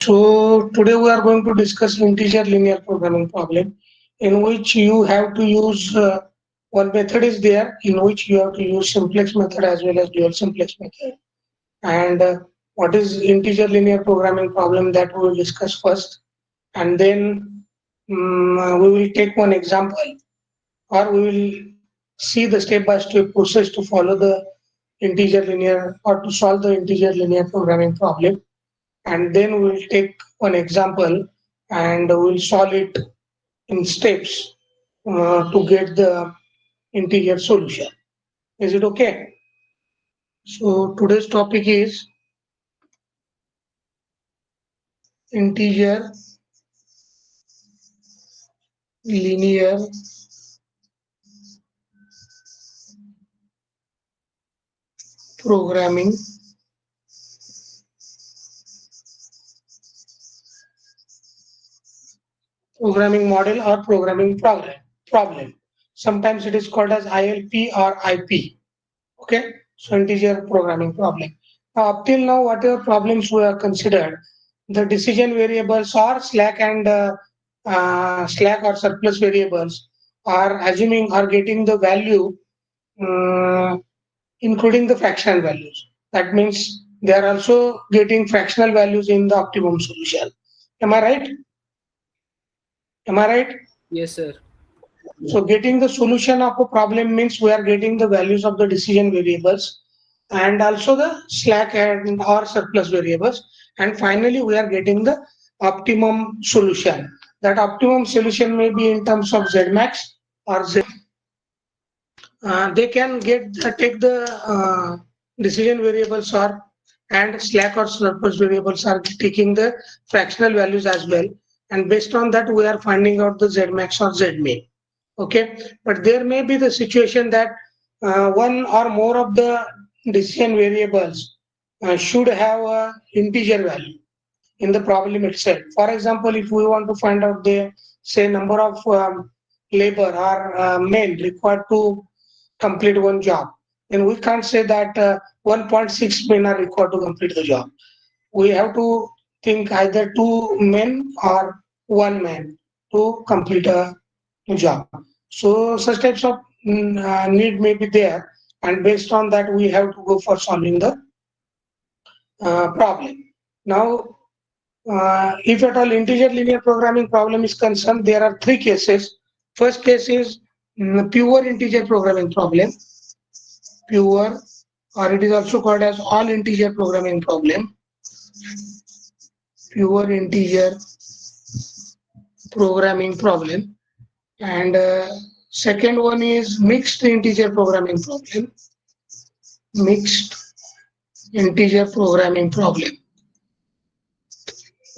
So today we are going to discuss integer linear programming problem in which you have to use one method is there in which you have to use simplex method as well as dual simplex method. And what is integer linear programming problem, that we will discuss first, and then we will take one example, or we will see the step-by-step process to follow the integer linear or to solve the integer linear programming problem, and then we will take one example and we'll solve it in steps to get the integer solution. Is it okay? So today's topic is integer linear programming model or programming problem. Sometimes it is called as ILP or IP. Okay, so integer programming problem. Now, up till now, whatever problems we have considered, the decision variables or slack or surplus variables are assuming or getting the value, um, including the fractional values. That means they are also getting fractional values in the optimum solution. Am I right? Am I right? Yes, sir. So getting the solution of a problem means we are getting the values of the decision variables and also the slack and or surplus variables. And finally, we are getting the optimum solution. That optimum solution may be in terms of Z max or Z. They can take the decision variables or and slack or surplus variables are taking the fractional values as well. And based on that, we are finding out the Z max or Z min. Okay, but there may be the situation that one or more of the decision variables should have a integer value in the problem itself. For example, if we want to find out the say number of labor or men required to complete one job, then we can't say that 1.6 men are required to complete the job. We have to think either two men or one man to complete a job. So such types of need may be there, and based on that, we have to go for solving the problem. Now, if at all integer linear programming problem is concerned, there are three cases. First case is pure integer programming problem, pure, or it is also called as all integer programming problem, pure integer programming problem. And second one is mixed integer programming problem, mixed integer programming problem.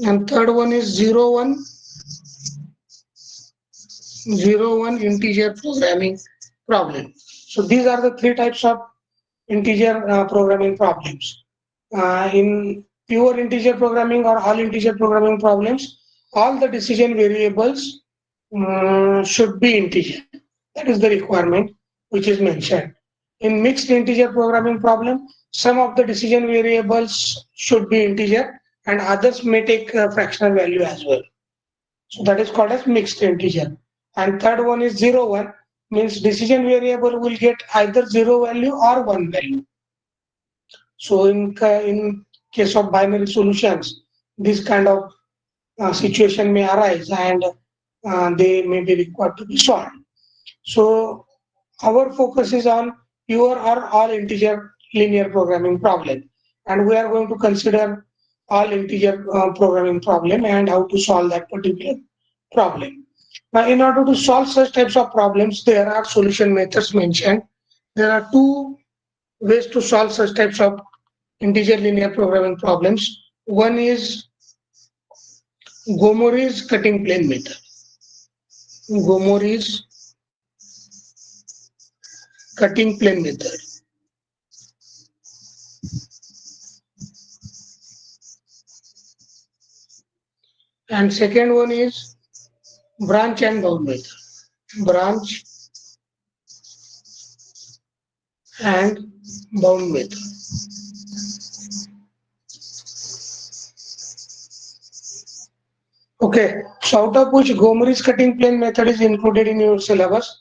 And third one is 0 1 integer programming problem. So these are the three types of integer programming problems. In pure integer programming or all integer programming problems, all the decision variables should be integer. That is the requirement which is mentioned. In mixed integer programming problem, some of the decision variables should be integer and others may take a fractional value as well. So that is called as mixed integer. And third one is 0 1, means decision variable will get either 0 value or 1 value. So in case of binary solutions, this kind of situation may arise and they may be required to be solved. So our focus is on pure or all integer linear programming problem, and we are going to consider all integer programming problem and how to solve that particular problem. Now, in order to solve such types of problems, there are solution methods mentioned. There are two ways to solve such types of integer linear programming problems. One is Gomori's cutting plane method. Gomori's cutting plane method. And second one is branch and bound method. Branch and bound method. Okay, so out of which Gomri's cutting plane method is included in your syllabus,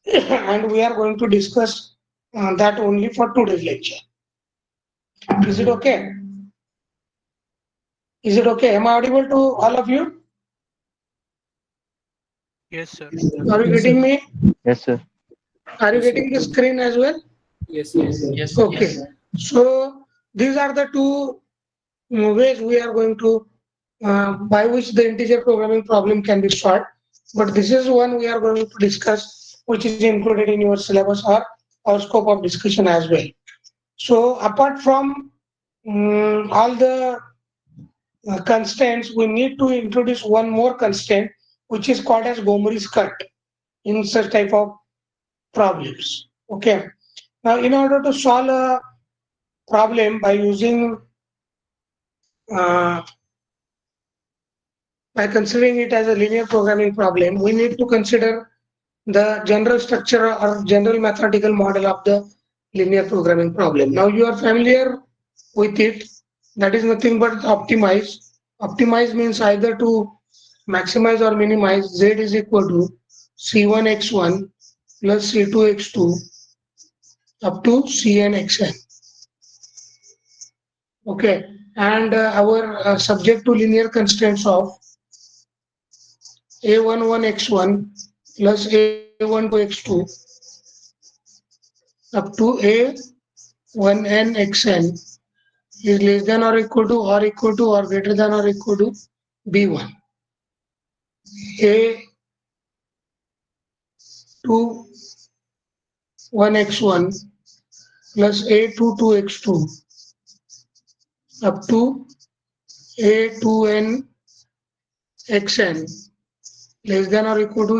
and we are going to discuss that only for today's lecture. Is it okay? Is it okay? Am I audible to all of you? Yes, sir. Are you getting me? Yes, sir. Are you Yes, sir. getting the screen as well? Yes, sir. Yes, sir. Okay. So these are the two ways we are going to by which the integer programming problem can be solved. But this is one we are going to discuss, which is included in your syllabus or our scope of discussion as well. So apart from all the constraints, we need to introduce one more constraint, which is called as Gomri's cut in such type of problems. Okay. Now, in order to solve a problem uh, by considering it as a linear programming problem, we need to consider the general structure or general mathematical model of the linear programming problem. Now you are familiar with it. That is nothing but optimize. Optimize means either to maximize or minimize z is equal to c1x1 plus c2x2 up to cn xn. Okay, and our subject to linear constraints of a11x1 plus a12x2 up to a1nxn is less than or equal to or greater than or equal to b1. a21x1 plus a22x2 up to a2nxn less than or equal to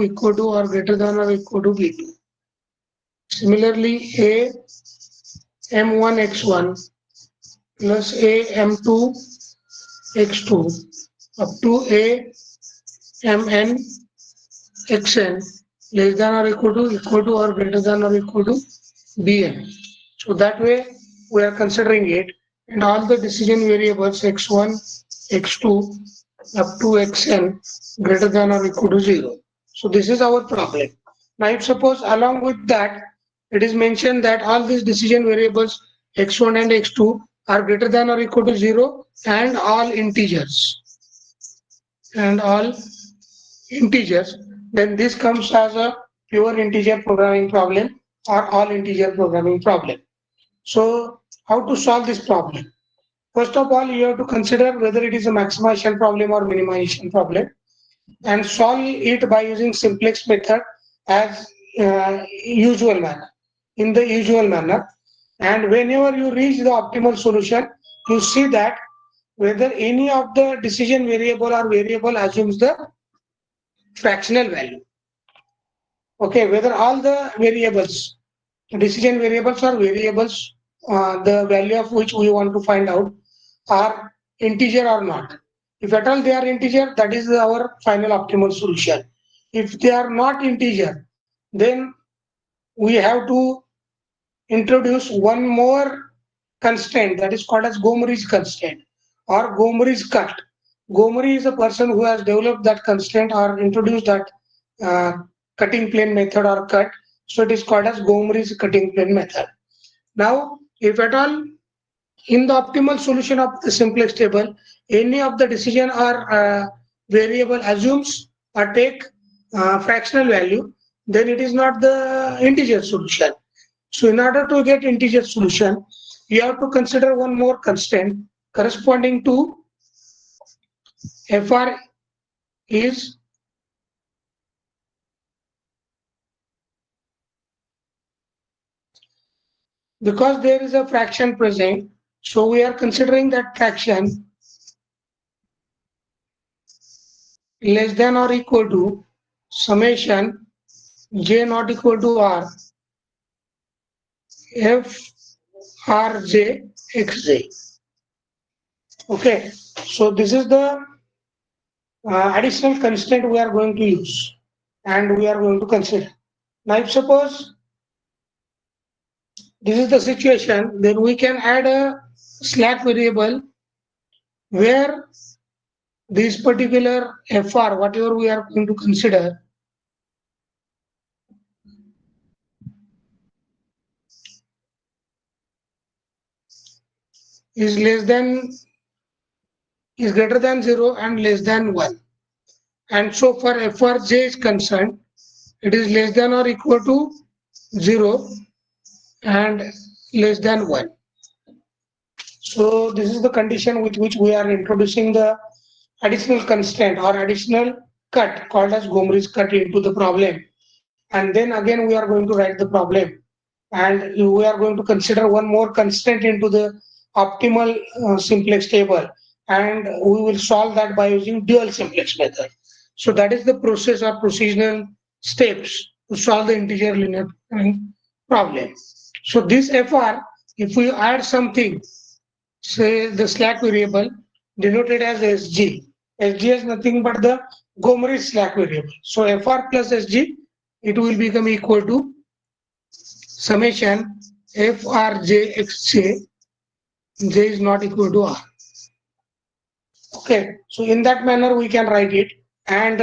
or greater than or equal to b2. Similarly, a m1x1 plus a m2 x2 up to a mn xn less than or equal to or greater than or equal to bn. So that way we are considering it, and all the decision variables x1, x2 up to xn greater than or equal to 0. So this is our problem. Now if suppose along with that it is mentioned that all these decision variables x1 and x2 are greater than or equal to 0 and all integers, then this comes as a pure integer programming problem or all integer programming problem. So how to solve this problem? First of all, you have to consider whether it is a maximization problem or minimization problem, and solve it by using simplex method as usual manner, in the usual manner. And whenever you reach the optimal solution, you see that whether any of the decision variable or variable assumes the fractional value. Okay, whether all the variables, decision variables or variables, the value of which we want to find out are integer or not. If at all they are integer, that is our final optimal solution. If they are not integer, then we have to introduce one more constraint that is called as Gomri's constraint or Gomri's cut. Gomri is a person who has developed that constraint or introduced that uh, cutting plane method or cut. So it is called as Gomri's cutting plane method. Now, if at all in the optimal solution of the simplex table, any of the decision or variable assumes or take fractional value, then it is not the integer solution. So in order to get integer solution, you have to consider one more constraint corresponding to fr is because there is a fraction present. So we are considering that fraction less than or equal to summation j not equal to r f r j x j. Okay, so this is the additional constraint we are going to use and we are going to consider. Now if suppose this is the situation, then we can add a slack variable where this particular FR, whatever we are going to consider, is greater than 0 and less than 1. And so for FRJ is concerned, it is less than or equal to 0 and less than 1. So this is the condition with which we are introducing the additional constraint or additional cut called as Gomri's cut into the problem. And then again we are going to write the problem, and we are going to consider one more constraint into the optimal simplex table, and we will solve that by using dual simplex method. So that is the process or procedural steps to solve the integer linear problem. So this FR, if we add something, say the slack variable denoted as SG. SG is nothing but the Gomri's slack variable. So FR plus SG, it will become equal to summation FRJXJ. J is not equal to R. Okay, so in that manner we can write it. And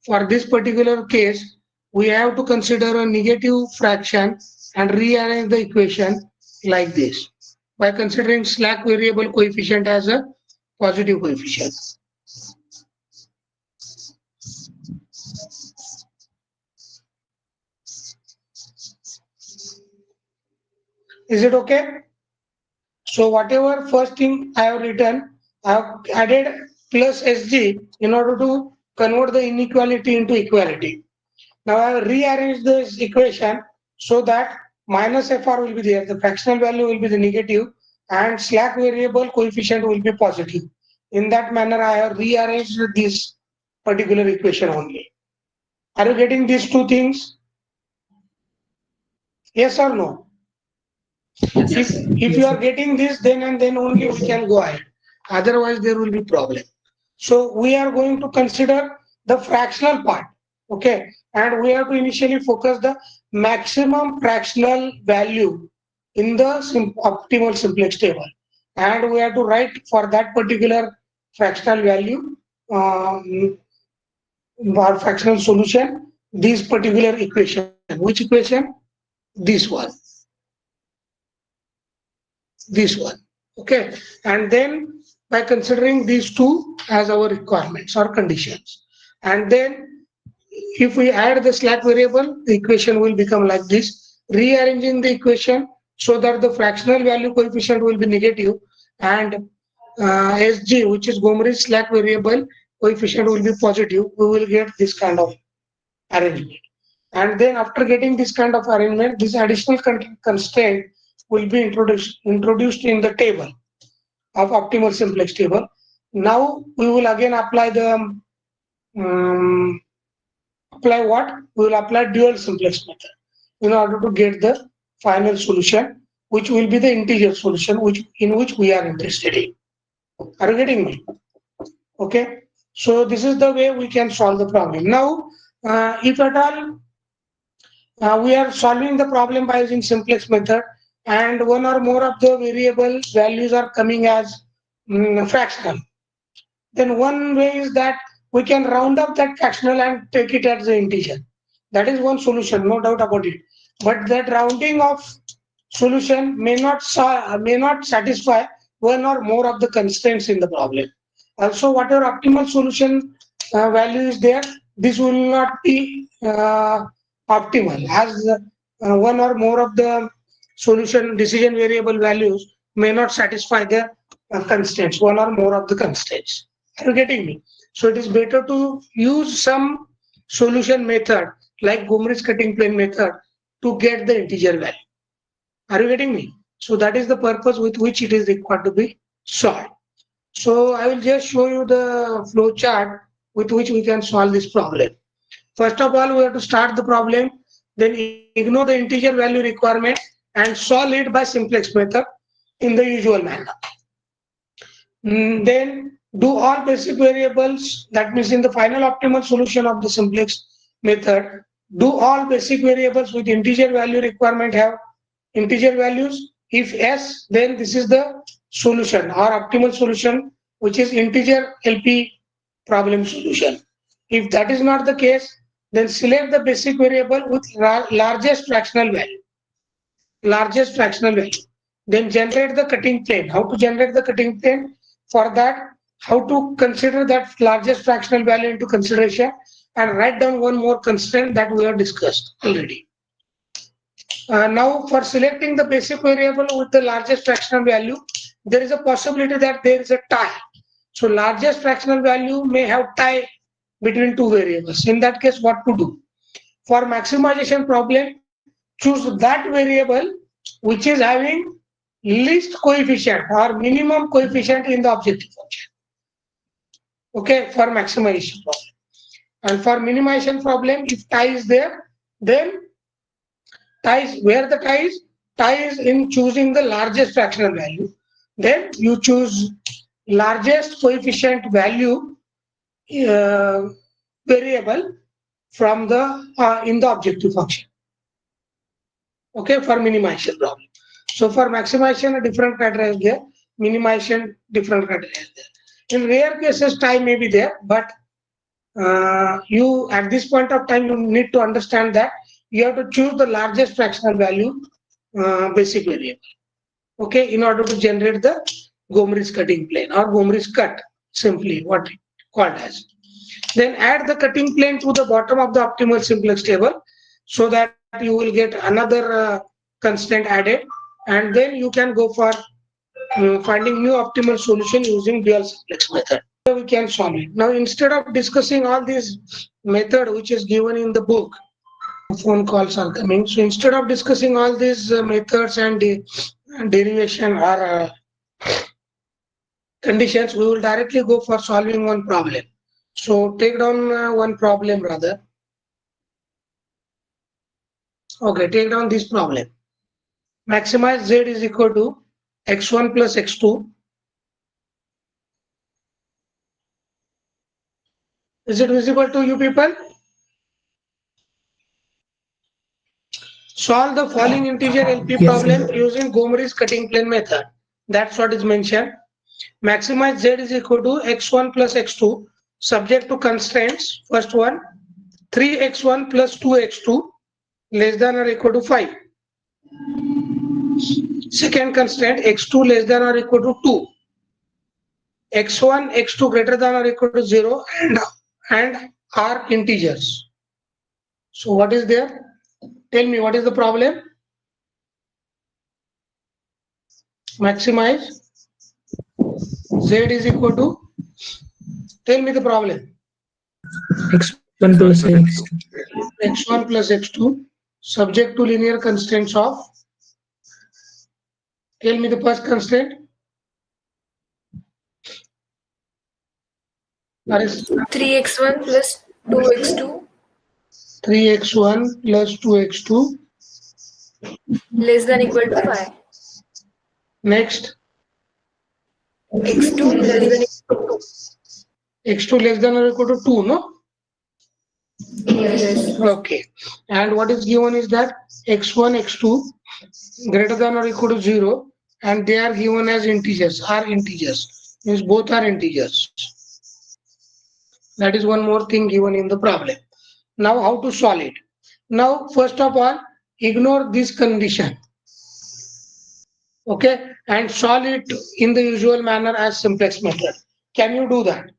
for this particular case, we have to consider a negative fraction and rearrange the equation like this by considering slack variable coefficient as a positive coefficient. Is it okay? So whatever first thing I have written, I have added plus SG in order to convert the inequality into equality. Now I have rearranged this equation so that minus FR will be there, the fractional value will be the negative, and slack variable coefficient will be positive. In that manner, I have rearranged this particular equation only. Are you getting these two things? Yes or no? If you are getting this, then and then only we can go ahead. Otherwise, there will be problem. So we are going to consider the fractional part. Okay, and we have to initially focus the maximum fractional value in the optimal simplex table, and we have to write for that particular fractional value or fractional solution this particular equation. Which equation? This one. This one. Okay, and then by considering these two as our requirements or conditions, and then if we add the slack variable, the equation will become like this, rearranging the equation so that the fractional value coefficient will be negative, and SG, which is Gomri's slack variable coefficient, will be positive. We will get this kind of arrangement. And then after getting this kind of arrangement, this additional constraint will be introduced in the table of optimal simplex table. Now we will again apply the apply what? We will apply dual simplex method in order to get the final solution, which will be the integer solution, in which we are interested in. Are you getting me? Okay. So this is the way we can solve the problem. Now, if at all we are solving the problem by using simplex method, and one or more of the variable values are coming as fractional, then one way is that we can round up that fractional and take it as the integer. That is one solution, no doubt about it. But that rounding of solution may not satisfy one or more of the constraints in the problem. Also, whatever optimal solution value is there, this will not be optimal, as one or more of the solution decision variable values may not satisfy the constraints, one or more of the constraints. Are you getting me? So it is better to use some solution method like Gomri's cutting plane method to get the integer value. Are you getting me? So that is the purpose with which it is required to be solved. So I will just show you the flow chart with which we can solve this problem. First of all, we have to start the problem, then ignore the integer value requirement and solve it by simplex method in the usual manner. Then do all basic variables, that means in the final optimal solution of the simplex method, do all basic variables with integer value requirement have integer values. If yes, then this is the solution or optimal solution, which is integer LP problem solution. If that is not the case, then select the basic variable with largest fractional value. Largest fractional value. Then generate the cutting plane. How to generate the cutting plane? For that, how to consider that largest fractional value into consideration, and write down one more constraint that we have discussed already. Now for selecting the basic variable with the largest fractional value, there is a possibility that there is a tie. So largest fractional value may have tie between two variables. In that case, what to do? For maximization problem, choose that variable which is having least coefficient or minimum coefficient in the objective function. Okay, for maximization problem. And for minimization problem, if tie is there, then ties where the tie is in choosing the largest fractional value. Then you choose largest coefficient value variable from the in the objective function. Okay, for minimization problem. So for maximization, a different criteria is there. Minimization, different criteria is there. In rare cases, tie may be there, but you at this point of time you need to understand that you have to choose the largest fractional value basic variable. Okay, in order to generate the Gomri's cutting plane or Gomri's cut, simply what it called as. Then add the cutting plane to the bottom of the optimal simplex table so that you will get another constraint added, and then you can go for finding new optimal solution using dual simplex method. So we can solve it. Now instead of discussing all these method which is given in the book, phone calls are coming. So instead of discussing all these methods and derivation or conditions, we will directly go for solving one problem. So take down one problem rather. Okay, take down this problem. Maximize z is equal to x1 plus x2. Is it visible to you people? Solve the following integer LP problem using Gomri's cutting plane method. That's what is mentioned. Maximize z is equal to x1 plus x2 subject to constraints. First one, 3x1 plus 2x2 less than or equal to 5. Second constraint, x2 less than or equal to 2. x1, x2 greater than or equal to 0 and are integers. So what is there? Tell me what is the problem? Maximize z is equal to, tell me the problem. x1 plus x2. x1 plus x2 subject to linear constraints of, tell me the first constraint. 3x1 plus 2x2 3x1 plus 2x2 less than equal to 5. Next, x2 less than equal x2 less than or equal to 2, no? to yes. Okay. And what is given is that x1, x2 greater than or equal to 0, and they are given as integers, are integers. Means both are integers. That is one more thing given in the problem. Now how to solve it? Now first of all, ignore this condition. Okay, and solve it in the usual manner as simplex method. Can you do that?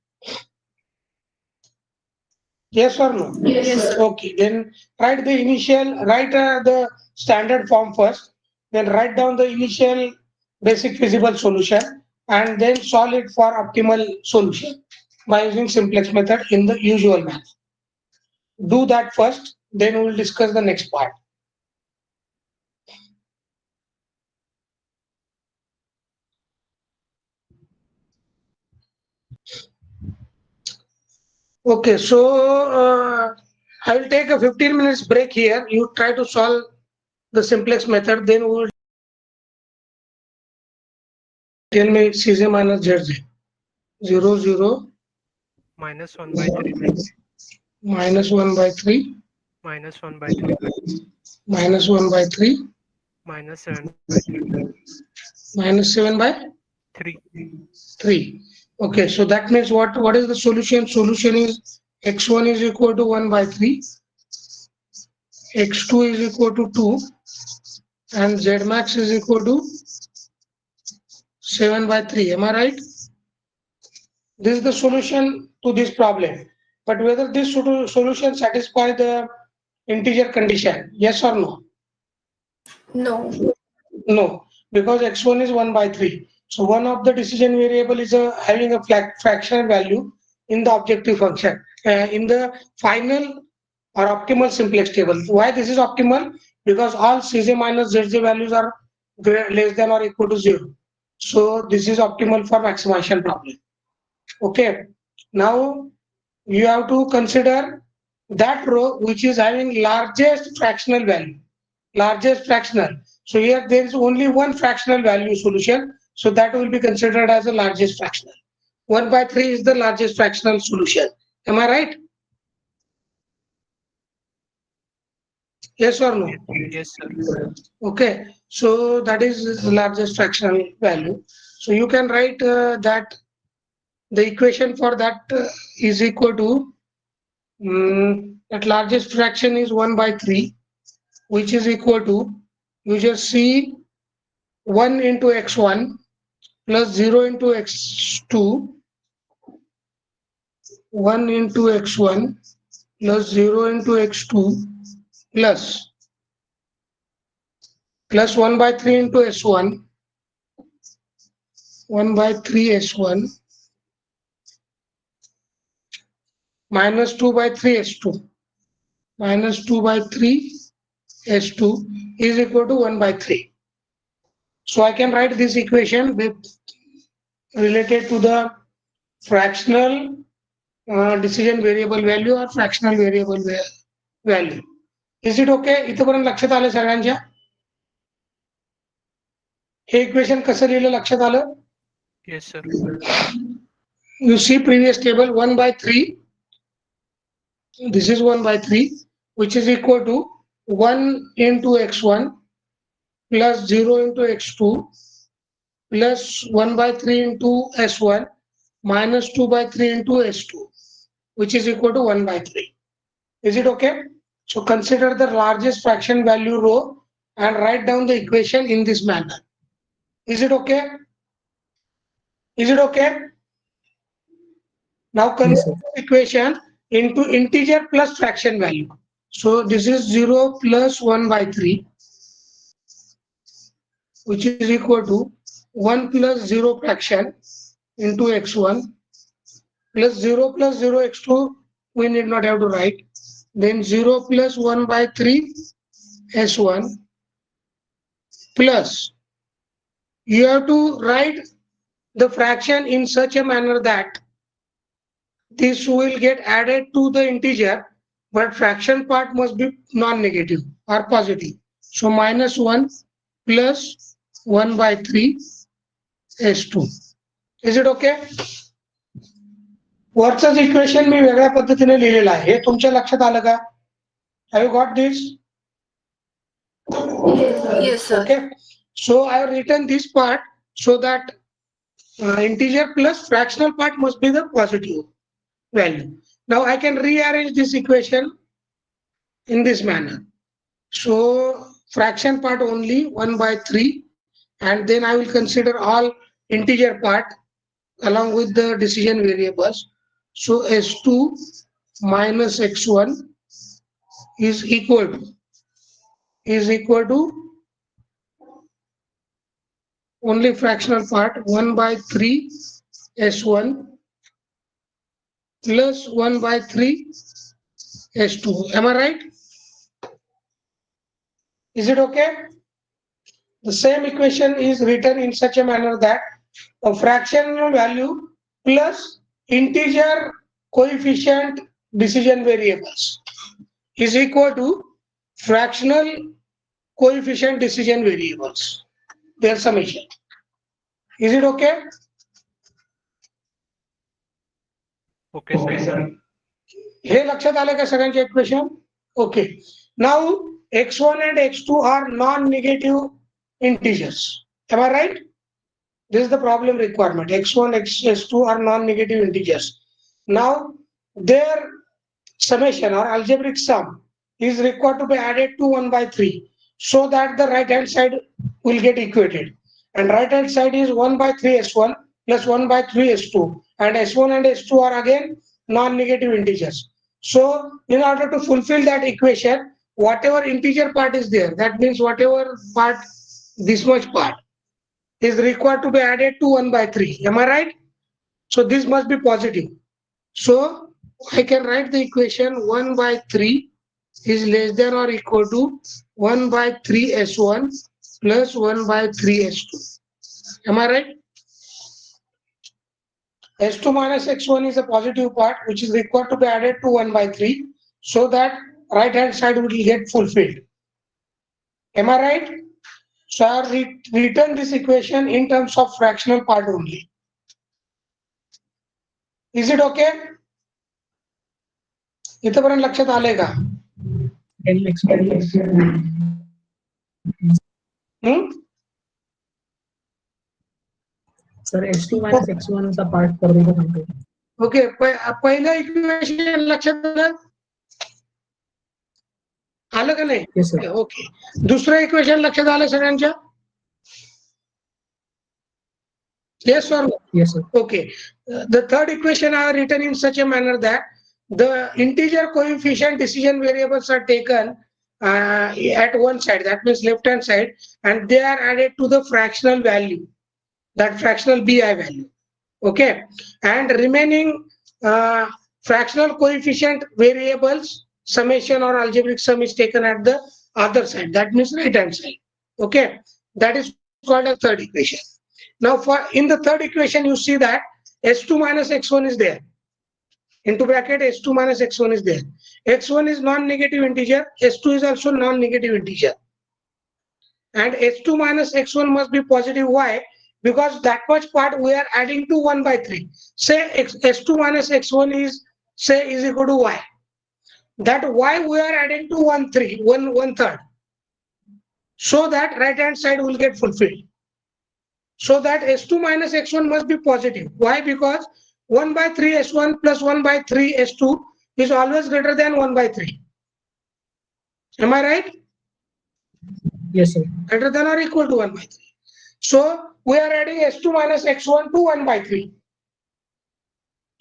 Yes or no? Yes. Okay, then write the standard form first, then write down the initial basic feasible solution, and then solve it for optimal solution by using simplex method in the usual manner. Do that first, then we will discuss the next part. Okay, so I will take a 15 minutes break here. You try to solve the simplex method, then we will tell me Cj minus Zj. 0, 0. Minus 1 by 3. Minus 1 by 3. Minus 1 by 3. Minus 1 by 3. Minus 7 by 3. Minus 7 by 3. 3. Okay, so that means what is the solution? Solution is x1 is equal to 1 by 3, x2 is equal to 2, and z max is equal to 7 by 3. Am I right? This is the solution to this problem. But whether this solution satisfy the integer condition, yes or no? No. No, because x1 is 1 by 3. So one of the decision variable is having a fractional value in the objective function, in the final or optimal simplex table. Why this is optimal? Because all Cj minus Zj values are less than or equal to 0. So this is optimal for maximization problem. Okay. Now you have to consider that row which is having largest fractional value. Largest fractional. So here there is only one fractional value solution. So that will be considered as the largest fractional. 1 by 3 is the largest fractional solution. Am I right? Yes or no? Yes, sir. Okay. So that is the largest fractional value. So you can write that the equation for that is equal to that largest fraction is 1 by 3, which is equal to, you just see 1 into x1 plus 0 into x2, 1 into x1 plus 0 into x2 plus 1 by 3 into s1, 1 by 3 s1 minus 2 by 3 s2, minus 2 by 3 s2 is equal to 1 by 3. So I can write this equation with related to the fractional decision variable value or fractional variable value. Is it okay? इथपर्यंत लक्षात आलं सगळ्यांच्या? हे equation कसं लिहिलं लक्षात आलं? Yes, sir. You see previous table 1 by 3. This is 1 by 3, which is equal to 1 into x1 plus 0 into x2 plus 1 by 3 into s1 minus 2 by 3 into s2, which is equal to 1 by 3. Is it okay? So consider the largest fraction value row and write down the equation in this manner. Is it okay? Is it okay? Now convert Yes, sir. the equation into integer plus fraction value. So this is 0 plus 1 by 3, which is equal to 1 plus 0 fraction into x1 plus 0 plus 0 x2, we need not have to write. Then 0 plus 1 by 3 s1 plus, you have to write the fraction in such a manner that this will get added to the integer, but fraction part must be non-negative or positive. So minus 1 plus 1 by 3 s2. Is it okay? वरचंच equation मी वेगळ्या पद्धतीने लिहिलेलं आहे. हे तुमच्या लक्षात आलं का? Have you got this? Yes, sir. Okay. So I have written this part so that integer plus fractional part must be the positive value. Now I can rearrange this equation in this manner. So fraction part only 1 by 3, and then I will consider all integer part along with the decision variables. So s2 minus x1 is equal to only fractional part 1 by 3 s1 plus 1 by 3 s2. Am I right? Is it okay? The same equation is written in such a manner that a fractional value plus integer coefficient decision variables is equal to fractional coefficient decision variables, their summation. Is it okay? Okay, sir. हे लक्षात आलं का सगळ्यांचे equation? Okay. Now x1 and x2 are non-negative integers. Am I right? This is the problem requirement. X1, S2 are non-negative integers. Now, their summation or algebraic sum is required to be added to 1 by 3 so that the right hand side will get equated. And right hand side is 1 by 3 S1 plus 1 by 3 S2. And S1 and S2 are again non-negative integers. So, in order to fulfill that equation, whatever integer part is there, that means whatever part, this much part, is required to be added to 1 by 3. Am I right? So this must be positive. So I can write the equation 1 by 3 is less than or equal to 1 by 3 S1 plus 1 by 3 S2. Am I right? S2 minus X1 is a positive part which is required to be added to 1 by 3 so that right hand side will get fulfilled. Am I right? So I have written this equation in terms of fractional part only. Is it okay? इथपर्यंत लक्षात आलंय का? Can you explain? Sir, X2 minus X1 चा part कर देगा हमको. Okay, पहिलं equation लक्षात आलं का नाही? Yes, sir. ओके, दुसरं इक्वेशन लक्षात आलं सगळ्यांच्या? Yes or no? Yes, sir. Okay. The third equation I have written in such a manner that the integer coefficient decision variables are taken at one side, that means left hand side, and they are added to the fractional value, that fractional bi value. Okay, and remaining fractional coefficient variables summation or algebraic sum is taken at the other side, that means right hand side. Okay, that is called a third equation. Now in the third equation you see that S2 minus X1 is there. Into bracket S2 minus X1 is there. X1 is non-negative integer, S2 is also non-negative integer. And S2 minus X1 must be positive. Why? Because that much part we are adding to 1 by 3. Say S2 minus X1 is equal to Y. That Y we are adding to 1 third. So that right hand side will get fulfilled. So that S2 minus X1 must be positive. Why? Because 1 by 3 S1 plus 1 by 3 S2 is always greater than 1 by 3. Am I right? Yes, sir. Greater than or equal to 1 by 3. So we are adding S2 minus X1 to 1 by 3.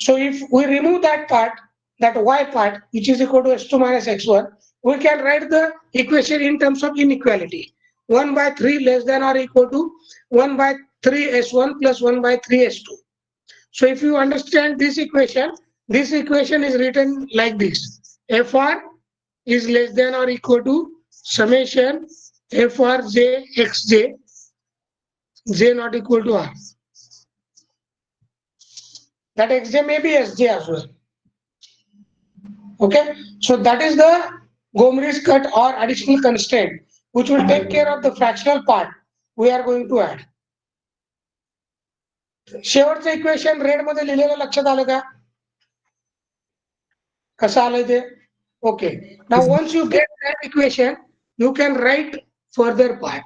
So if we remove that part, that Y part, which is equal to S2 minus X1, we can write the equation in terms of inequality. 1 by 3 less than or equal to 1 by 3 S1 plus 1 by 3 S2. So if you understand this equation is written like this. FR is less than or equal to summation FRJ XJ, J not equal to R. That XJ may be SJ as well. Okay, so that is the Gomri's cut or additional constraint which will take care of the fractional part we are going to add. शेवटचं equation red मध्ये लिहिलेलं लक्षात आलं का? कसं आलंय ते? Okay, now once you get that equation you can write further part.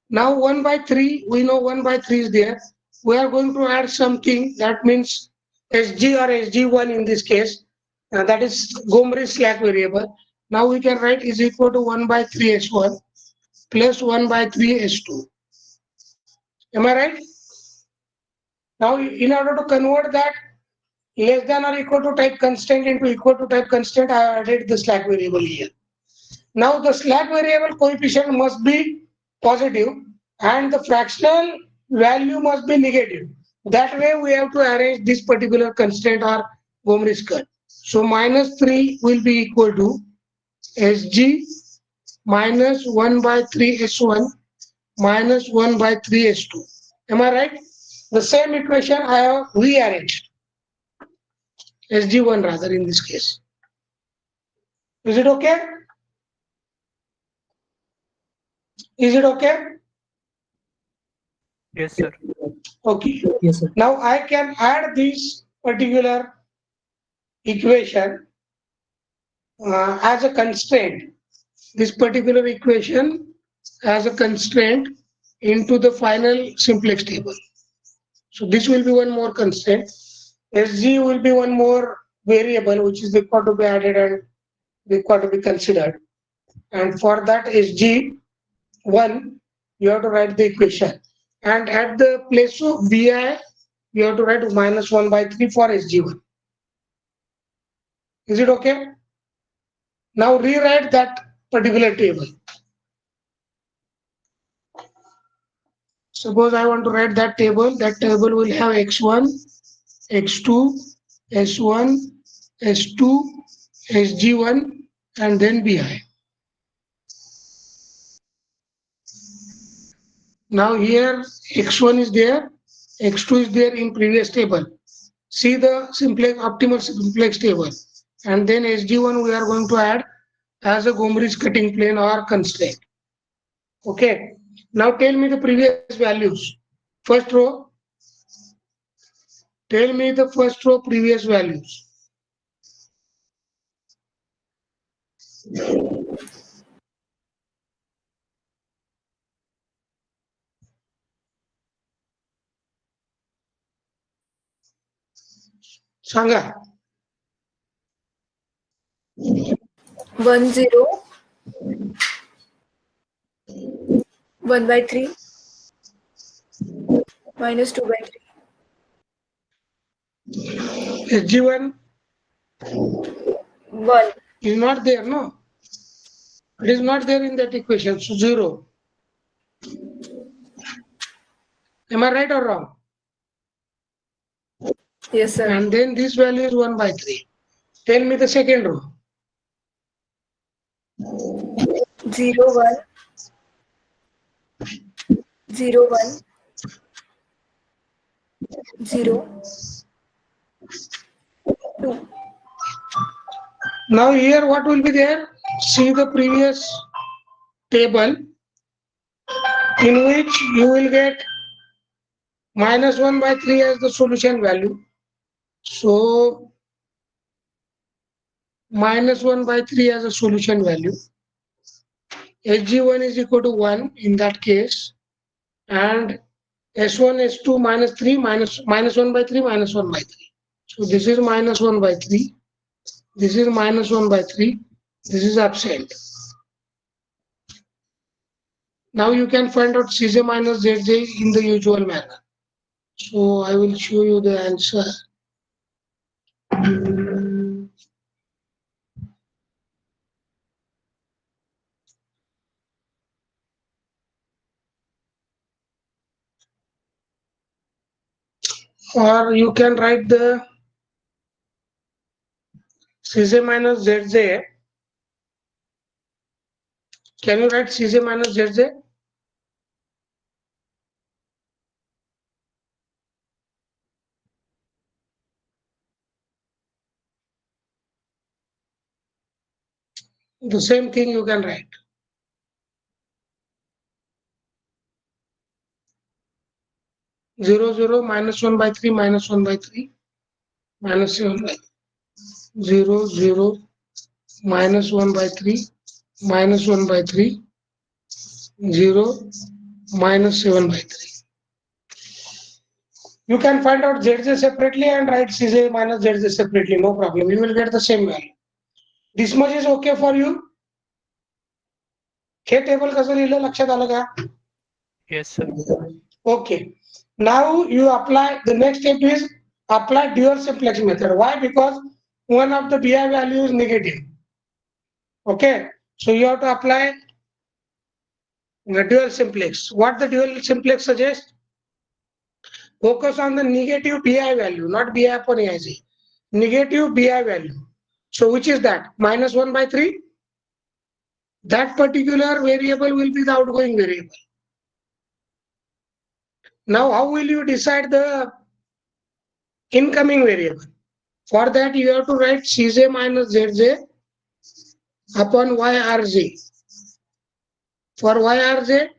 Now 1 by 3, we know 1 by 3 is there. We are going to add something, that means SG or SG1 in this case, that is Gomri's slack variable. Now we can write is equal to 1 by 3 S1 plus 1 by 3 S2. Am I right? Now in order to convert that less than or equal to type constraint into equal to type constraint, I have added the slack variable here. Now the slack variable coefficient must be positive and the fractional value must be negative. That way we have to arrange this particular constraint or Gomri's cut. So minus 3 will be equal to SG minus 1 by 3 S1 minus 1 by 3 S2. Am I right? The same equation I have rearranged. SG1 rather in this case. Is it okay? Is it okay? Yes, sir. Okay. Yes, sir. Now I can add this particular equation as a constraint. This particular equation as a constraint into the final simplex table. So this will be one more constraint. SG will be one more variable which is required to be added and required to be considered. And for that SG1, you have to write the equation. And at the place of BI, you have to write -1/3 for SG1. Is it okay? Now rewrite that particular table. Suppose I want to write that table will have x1, x2, s1, s2, sg1, and then bi. Now here x1 is there, x2 is there in previous table. See the simplex optimal simplex table, and then sg1 we are going to add as a Gombrich cutting plane or constraint. Okay. Now tell me the previous values. First row. Tell me the first row previous values. Sanga. 1 0 1/3 -2/3 SG1 1. is not there, no? It is not there in that equation, so 0. Am I right or wrong? Yes, sir. And then this value is 1/3. Tell me the second row. 0 1 0 1 0 2. Now here what will be there? See the previous table in which you will get -1/3 as the solution value. So -1/3 as a solution value. SG1 is equal to 1 in that case, and S1, S2 -3 -1/3 -1/3. So this is -1/3. This is -1/3. This is absent. Now you can find out Cj minus Zj in the usual manner. So I will show you the answer. Or you can write the Cj minus Zj. Can you write Cj minus Zj? The same thing you can write. Zero zero -1/3 -1/3 -7/3. 0 0 -1/3 -1/3 0 -7/3. You can find out Zj separately and write Cj minus Zj separately, no problem. You will get the same value. This much is okay for you? हे table कसं लिहिलं लक्षात आलं का? Yes, sir. Okay. Now you apply, the next step is apply dual simplex method. Why? Because one of the BI value is negative. Okay. So you have to apply the dual simplex. What the dual simplex suggests? Focus on the negative BI value, not BI upon AIC. Negative BI value. So which is that? -1/3. That particular variable will be the outgoing variable. Now how will you decide the incoming variable? For that you have to write Cj minus Zj upon Yrj. For Yrj,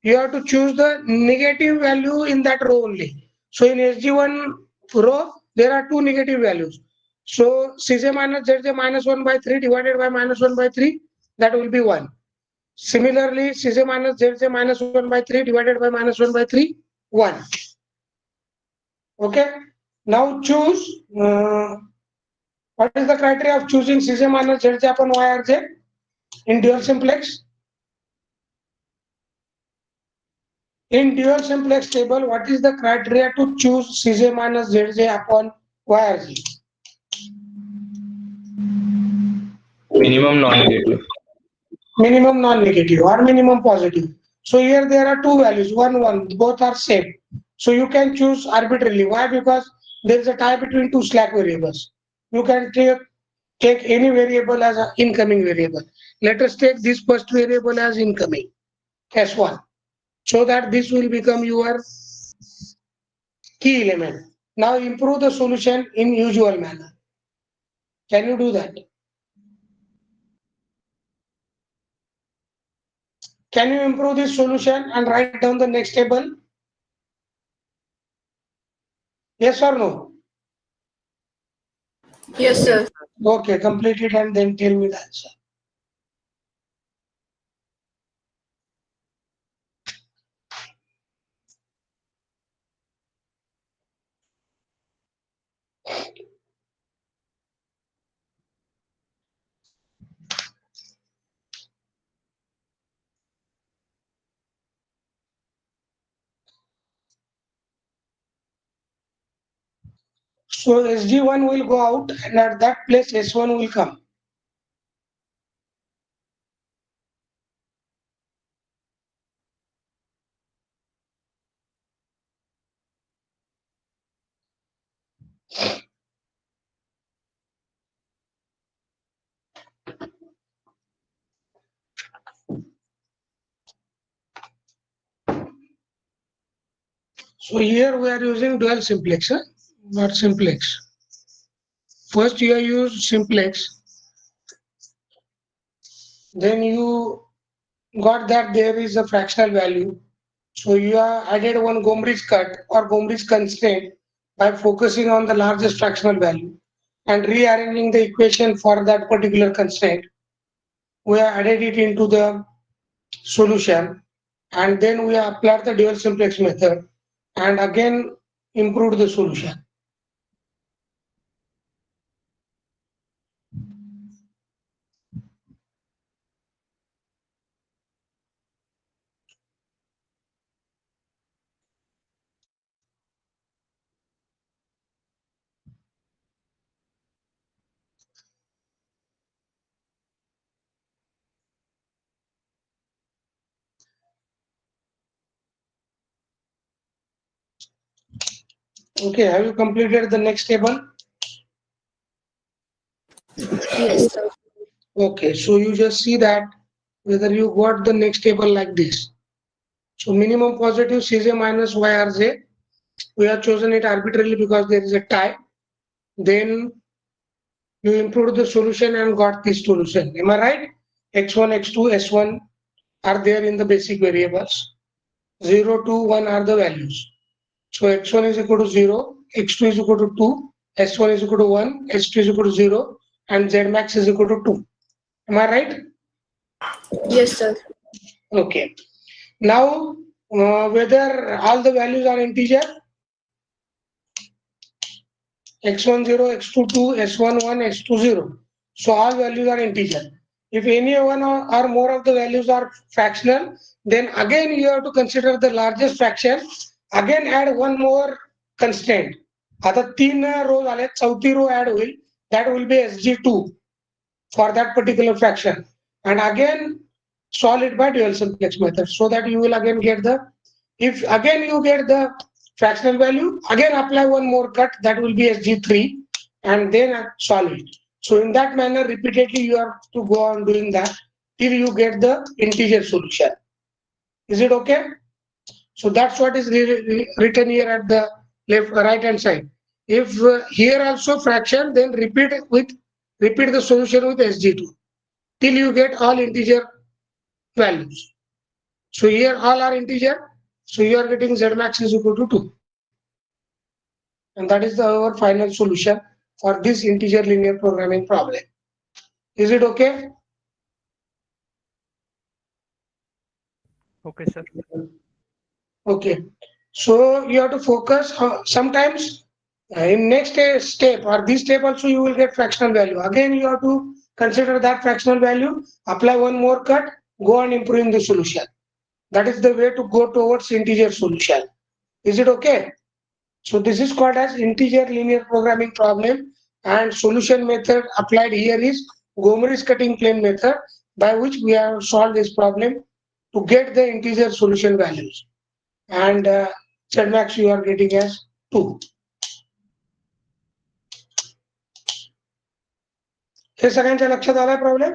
you have to choose the negative value in that row only. So in SG1 row, there are two negative values. So Cj minus Zj -1/3 divided by -1/3, that will be 1. Similarly, Cj minus Zj -1/3 divided by -1/3, 1. Okay. Now choose. What is the criteria of choosing Cj minus Zj upon Yrj in dual simplex? In dual simplex table, what is the criteria to choose Cj minus Zj upon Yrj? Minimum non-negative. Minimum non-negative or minimum positive. So here there are two values, 1, 1, both are same. So you can choose arbitrarily. Why? Because there is a tie between two slack variables. You can take any variable as an incoming variable. Let us take this first variable as incoming, S1, so that this will become your key element. Now improve the solution in usual manner. Can you do that? Can you improve this solution and write down the next table? Yes or no? Yes, sir. Okay, complete it and then tell me the answer. So SG1 will go out and at that place S1 will come. So here we are using dual simplex, not simplex. First you use simplex, then you got that there is a fractional value. So you have added one Gombrich cut or Gombrich constraint by focusing on the largest fractional value and rearranging the equation for that particular constraint. We have added it into the solution and then we applied the dual simplex method and again improved the solution. Okay, have you completed the next table? Yes, sir. Okay, so you just see that whether you got the next table like this. So minimum positive Cj minus Yrj, we have chosen it arbitrarily because there is a tie. Then you improved the solution and got this solution. Am I right? X1, X2, S1 are there in the basic variables. 0, 2, 1 are the values. So X1 is equal to 0, X2 is equal to 2, S1 is equal to 1, S2 is equal to 0, and Z max is equal to 2. Am I right? Yes, sir. Okay. Now, whether all the values are integer, x1 0, x2 2, s1 1, s2 0. So all values are integer. If any one or more of the values are fractional, then again you have to consider the largest fraction. Again add one more constraint. आता 3 rows आले, चौथी row add होईल, that will be SG2 for that particular fraction. And again solve it by dual simplex method so that you will again get the, if again you get the fractional value, again apply one more cut, that will be SG3 and then solve it. So in that manner repeatedly you have to go on doing that till you get the integer solution. Is it okay? So that's what is written here at the left right hand side. If here also fraction, then repeat the solution with SG2 till you get all integer values. So here all are integer. So you are getting Z max is equal to 2. And that is our final solution for this integer linear programming problem. Is it okay? Okay, sir. Okay. So you have to focus. Sometimes in next step or this step also you will get fractional value. Again you have to consider that fractional value, apply one more cut, go on improving the solution. That is the way to go towards integer solution. Is it okay? So this is called as integer linear programming problem, and solution method applied here is Gomery's cutting plane method, by which we have solved this problem to get the integer solution values. And Z-max you are getting as 2. हे सगळ्यांच्या लक्षात आलाय problem?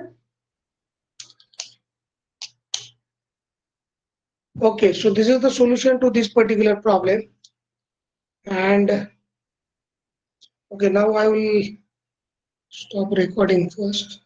Okay, so this is the solution to this particular problem. And okay, now I will stop recording first.